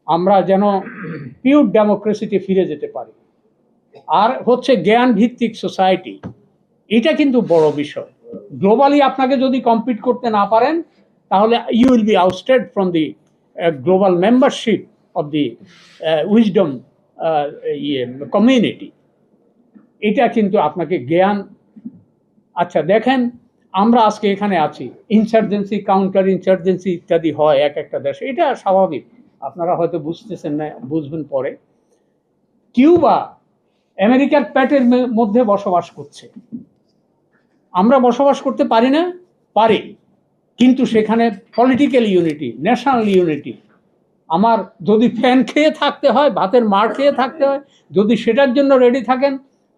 আমরা যেন পিওর ডেমোক্রেসিতে ফিরে যেতে পারি। আর হচ্ছে জ্ঞান ভিত্তিক সোসাইটি, এটা কিন্তু বড় বিষয়। গ্লোবালি আপনাকে যদি কম্পিট করতে না পারেন, তাহলে you will be ousted from the global membership of the wisdom community. এটা কিন্তু আপনাকে জ্ঞান। আচ্ছা দেখেন, আমরা আজকে এখানে আছি, ইনসার্জেন্সি, কাউন্টার ইনসার্জেন্সি ইত্যাদি হয় এক একটা দেশে, এটা স্বাভাবিক। আপনারা হয়তো বুঝতেছেন না, বুঝবেন পরে। কিউবা আমেরিকার প্যাটের মধ্যে বসবাস করছে, আমরা বসবাস করতে পারি না? পারি, কিন্তু সেখানে পলিটিক্যাল ইউনিটি, ন্যাশনাল ইউনিটি। আমার যদি ফ্যান খেয়ে থাকতে হয়, ভাতের মার খেয়ে থাকতে হয়, যদি সেটার জন্য রেডি থাকেন,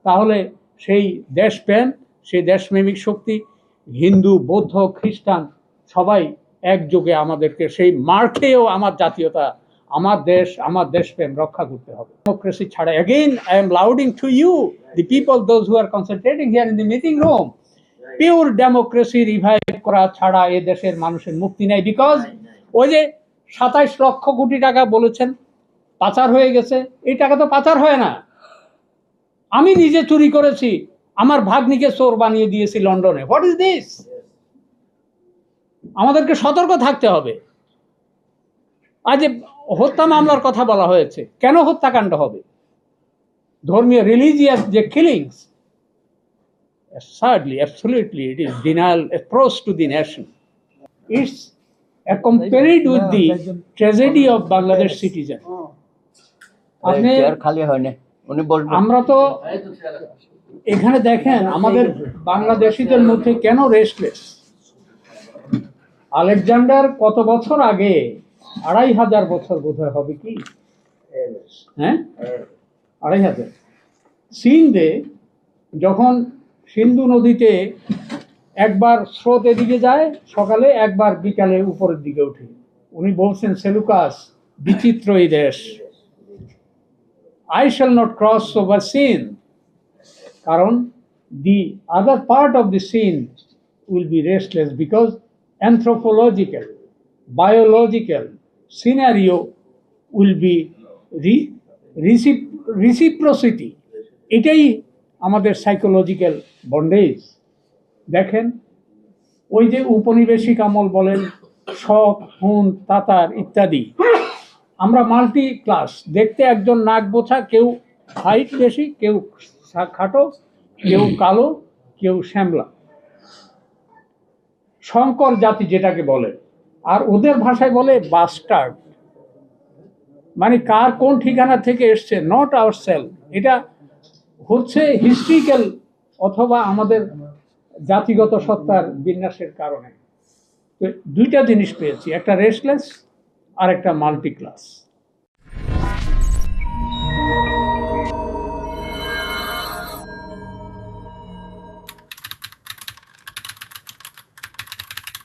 তাহলে সেই দেশপ্রেম, সেই দেশপ্রেমিক শক্তি, হিন্দু, বৌদ্ধ, খ্রিস্টান সবাই একযোগে আমাদেরকে সেই মার খেয়েও আমার জাতীয়তা, আমার দেশ, আমার দেশপ্রেম রক্ষা করতে হবে। ডেমোক্রেসি ছাড়া, again I am lauding to you the people, those who are concentrating here in the meeting room, pure democracy revive করা ছাড়া এ দেশের মানুষের মুক্তি নেই। বিকজ ওই যে 27 লক্ষ কোটি টাকা বলেছেন পাচার হয়ে গেছে, এই টাকা তো পাচার হয় না। আমি নিজে চুরি করেছি, আমার ভাগ্নিকে চোর বানিয়ে দিয়েছি লন্ডনে। What is this? আমাদেরকে সতর্ক থাকতে হবে। আজ হত্যা মামলার কথা বলা হয়েছে, কেন হত্যাকাণ্ড হবে? ধর্মীয়, রিলিজিয়াস যে killings, sadly, absolutely, it is denial, approach to the nation. It's accompanied with the tragedy of Bangladesh citizen. আমরা তো এখানে দেখেন, আমাদের বাংলাদেশিদের মধ্যে কেন রেস্টলেস। আলেকজান্ডার কত বছর আগে, 2500 বছর বোধহয় হবে কি, হ্যাঁ 2500, সিন্ধে যখন সিন্ধু নদীতে একবার স্রোত এদিকে যায় সকালে, একবার বিকালে উপরের দিকে উঠে, উনি বলছেন, সেলুকাস, বিচিত্র এই দেশ, I shall not cross over Sindh, কারণ the other part of the Sindh will be restless because anthropological, biological scenario will be reciprocity. এটাই আমাদের সাইকোলজিক্যাল বন্ডেজ। দেখেন, ওই যে উপনিবেশিক আমল বলেন, শক, হুন, তাতার ইত্যাদি, আমরা মাল্টি ক্লাস। দেখতে একজন নাক বোছা, কেউ হাইট বেশি, কেউ খাটো, কেউ কালো, কেউ শ্যামলা, শঙ্কর জাতি যেটাকে বলে। আর ওদের ভাষায় বলে বাস্টার্ড, মানে কার কোন ঠিকানা থেকে এসছে, নট আওয়ার সেলফ। এটা হচ্ছে হিস্ট্রিক্যাল অথবা আমাদের জাতিগত সত্তার বিন্যাসের কারণে। তো দুইটা জিনিস পেয়েছি, একটা রেস্টলেস আর একটা মাল্টি ক্লাস।